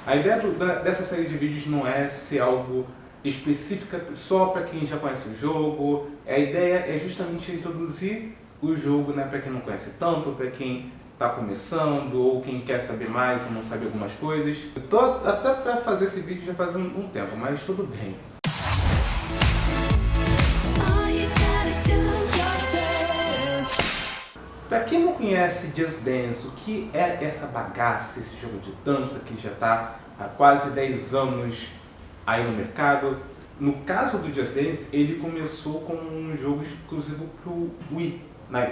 A ideia dessa série de vídeos não é ser algo específica só para quem já conhece o jogo. A ideia é justamente introduzir o jogo, né, para quem não conhece tanto, para quem está começando ou quem quer saber mais e não sabe algumas coisas. Eu tô até para fazer esse vídeo já faz um tempo, mas tudo bem. Para quem não conhece Just Dance, o que é essa bagaça, esse jogo de dança que já está há quase 10 anos aí no mercado? No caso do Just Dance, ele começou como um jogo exclusivo para o Wii.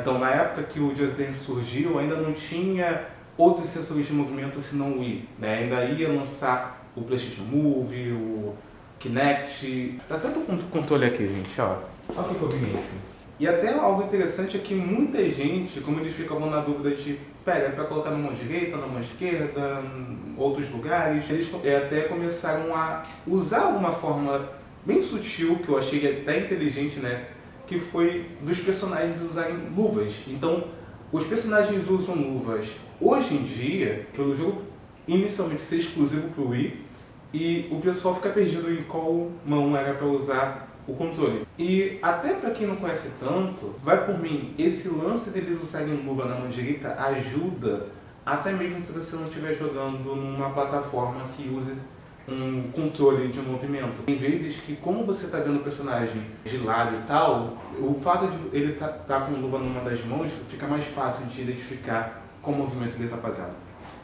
Então, na época que o Just Dance surgiu, ainda não tinha outros sensores de movimento senão o Wii. Ainda ia lançar o PlayStation Move, o Kinect. Até tô com o controle aqui, gente, ó. Olha que conveniência. E até algo interessante é que muita gente, como eles ficavam na dúvida de pega, para colocar na mão direita, na mão esquerda, em outros lugares, eles até começaram a usar uma forma bem sutil, que eu achei até inteligente, né? Que foi dos personagens usarem luvas. Então, os personagens usam luvas hoje em dia, pelo jogo inicialmente ser exclusivo para o Wii, e o pessoal fica perdido em qual mão era para usar o controle. E até para quem não conhece tanto, vai por mim, esse lance deles usarem luva na mão direita ajuda até mesmo se você não estiver jogando numa plataforma que use um controle de movimento. Tem vezes que, como você está vendo o personagem de lado e tal, o fato de ele tá com luva numa das mãos fica mais fácil de identificar qual movimento ele está fazendo.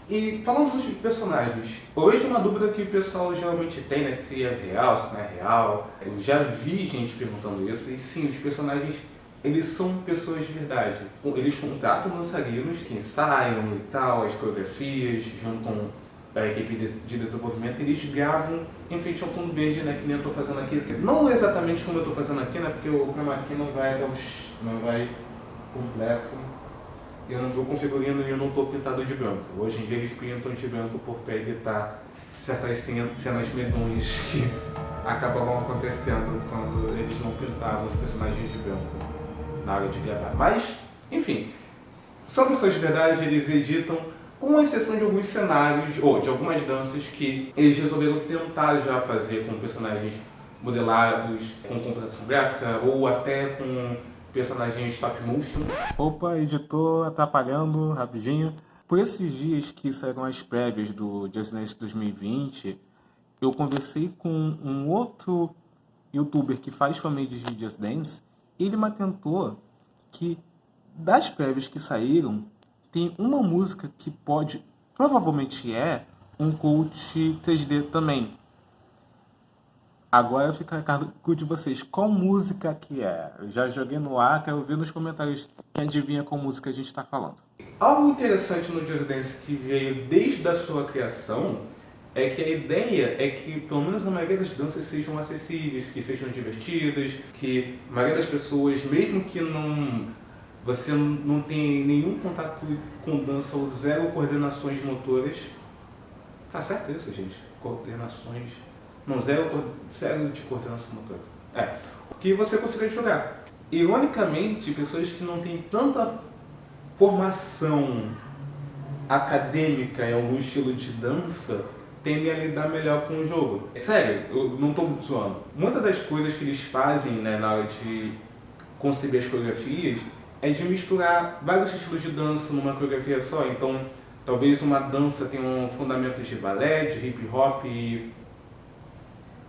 E falando dos personagens, hoje é uma dúvida que o pessoal geralmente tem, né, se é real, se não é real. Eu já vi gente perguntando isso, e sim, os personagens, eles são pessoas de verdade. Eles contratam dançarinos que ensaiam e tal, as coreografias, junto com a equipe de desenvolvimento, eles gravam em frente ao fundo verde, né, que nem eu estou fazendo aqui. Não exatamente como eu estou fazendo aqui, né, porque o chroma key não vai completo. Eu não estou configurando e eu não estou pintado de branco. Hoje em dia eles pintam de branco para evitar certas cenas medonhas que acabavam acontecendo quando eles não pintavam os personagens de branco na hora de gravar. Mas, enfim, são pessoas de verdade, eles editam, com exceção de alguns cenários, ou de algumas danças que eles resolveram tentar já fazer com personagens modelados, com computação gráfica, ou até com personagens stop motion. Opa, editor, atrapalhando rapidinho. Por esses dias que saíram as prévias do Just Dance 2020, eu conversei com um outro youtuber que faz fanmade de Just Dance. Ele me atentou que das prévias que saíram, tem uma música que provavelmente é um coach 3D também. Agora fica a cargo de vocês. Qual música que é? Eu já joguei no ar, quero ver nos comentários quem adivinha qual música a gente está falando. Algo interessante no Just Dance que veio desde a sua criação é que a ideia é que, pelo menos a maioria das danças sejam acessíveis, que sejam divertidas, que a maioria das pessoas, mesmo que você não tenha nenhum contato com dança ou zero coordenações motoras. Tá certo isso, gente? Coordenações... Não, zero de coordenação motora. Que você consiga jogar. Ironicamente, pessoas que não têm tanta formação acadêmica em algum estilo de dança tendem a lidar melhor com o jogo. É sério, eu não estou zoando. Muitas das coisas que eles fazem, né, na hora de conceber as coreografias é de misturar vários estilos de dança numa coreografia só. Então, talvez uma dança tenha um fundamento de balé, de hip hop e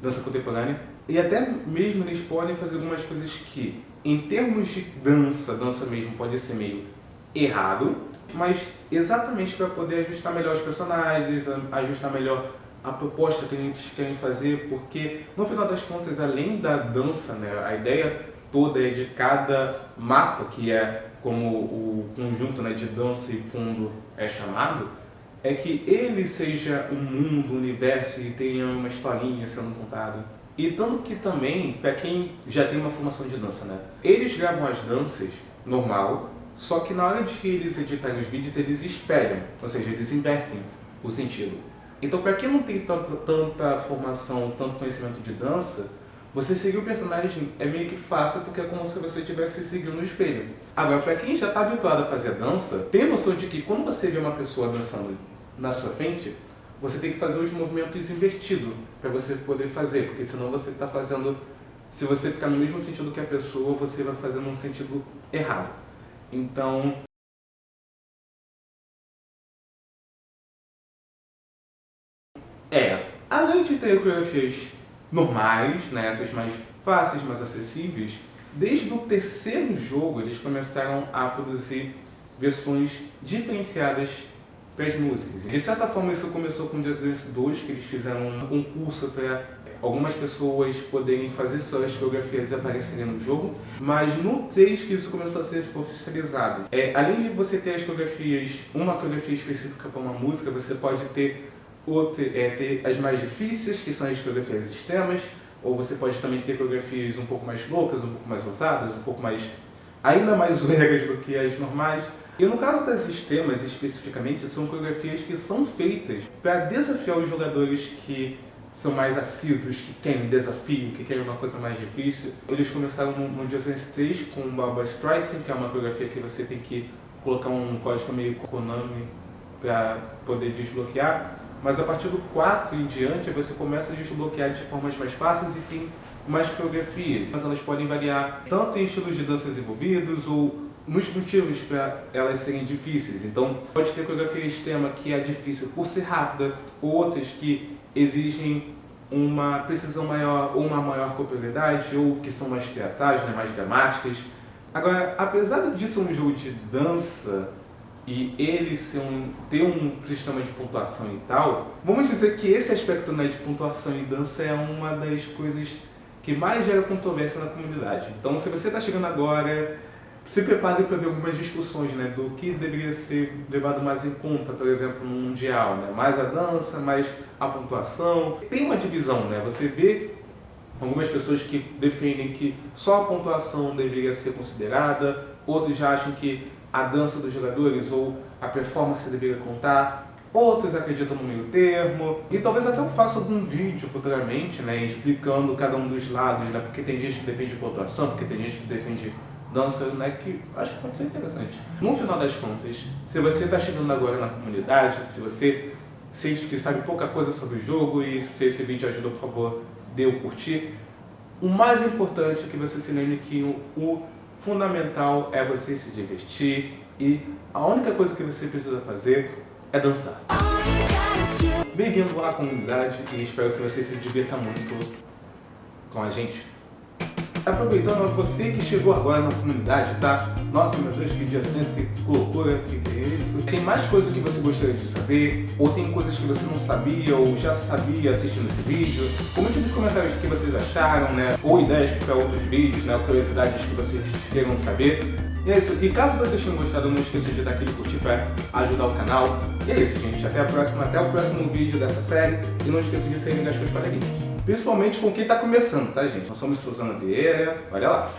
dança contemporânea, e até mesmo eles podem fazer algumas coisas que, em termos de dança mesmo, pode ser meio errado, mas exatamente para poder ajustar melhor os personagens, ajustar melhor a proposta que eles querem fazer, porque no final das contas, além da dança, né, a ideia toda é de cada mapa, que é como o conjunto, né, de dança e fundo é chamado, é que ele seja um mundo, um universo e tenha uma historinha sendo contada. E tanto que também, para quem já tem uma formação de dança, né? Eles gravam as danças normal, só que na hora de eles editarem os vídeos, eles espelham, ou seja, eles invertem o sentido. Então, para quem não tem tanta formação, tanto conhecimento de dança, você seguir o personagem é meio que fácil, porque é como se você estivesse seguindo no espelho. Agora, para quem já está habituado a fazer dança, tem noção de que quando você vê uma pessoa dançando na sua frente, você tem que fazer os movimentos invertidos para você poder fazer, porque senão você está fazendo, se você ficar no mesmo sentido que a pessoa, você vai fazer num sentido errado. Então, além de ter coreografias normais, né, essas mais fáceis, mais acessíveis, desde o terceiro jogo eles começaram a produzir versões diferenciadas para as músicas. De certa forma isso começou com Just Dance 2, que eles fizeram um concurso para algumas pessoas poderem fazer suas coreografias e aparecerem no jogo, mas no 3 que isso começou a ser oficializado. Além de você ter as coreografias, uma coreografia específica para uma música, você pode ter ter as mais difíceis, que são as coreografias extremas, ou você pode também ter coreografias um pouco mais loucas, um pouco mais ousadas, um pouco mais, ainda mais zoeiras do que as normais. E no caso das extremas, especificamente, são coreografias que são feitas para desafiar os jogadores que são mais assíduos, que querem desafio, que querem uma coisa mais difícil. Eles começaram no Just Dance 3 com o Barbra Streisand, que é uma coreografia que você tem que colocar um código meio Konami para poder desbloquear. Mas a partir do 4 em diante, você começa a desbloquear de formas mais fáceis e tem mais coreografias. Mas elas podem variar tanto em estilos de danças envolvidos ou nos motivos para elas serem difíceis. Então, pode ter coreografia extrema que é difícil por ser rápida, ou outras que exigem uma precisão maior ou uma maior corporeidade, ou que são mais teatrais, né, mais dramáticas. Agora, apesar de ser um jogo de dança, e ele ter um sistema de pontuação e tal, vamos dizer que esse aspecto, né, de pontuação e dança é uma das coisas que mais gera controvérsia na comunidade. Então, se você está chegando agora, se prepare para ver algumas discussões, né, do que deveria ser levado mais em conta, por exemplo, no Mundial, né, mais a dança, mais a pontuação. Tem uma divisão, né, você vê algumas pessoas que defendem que só a pontuação deveria ser considerada, outros já acham que a dança dos jogadores ou a performance deveria contar, outros acreditam no meio termo, e talvez até eu faça algum vídeo futuramente, né, explicando cada um dos lados, né, porque tem gente que defende pontuação, porque tem gente que defende dança, né, que acho que pode ser interessante. No final das contas, se você está chegando agora na comunidade, se você sente que sabe pouca coisa sobre o jogo e se esse vídeo ajudou, por favor, dê o curtir. O mais importante é que você se lembre que o fundamental é você se divertir e a única coisa que você precisa fazer é dançar. Bem-vindo à comunidade e espero que você se divirta muito com a gente. Aproveitando, você que chegou agora na comunidade, tá? Nossa, meu Deus, que Just Dance, que loucura, que é isso? Tem mais coisas que você gostaria de saber? Ou tem coisas que você não sabia ou já sabia assistindo esse vídeo? Comente nos comentários o que vocês acharam, né? Ou ideias para outros vídeos, né? Ou curiosidades que vocês queiram saber. E é isso. E caso vocês tenham gostado, não esqueça de dar aquele curtir para ajudar o canal. E é isso, gente. Até a próxima, até o próximo vídeo dessa série. E não esqueça de seguir as suas coleguinhas. Principalmente com quem está começando, tá, gente? Nós somos Suzana Vieira. Olha lá.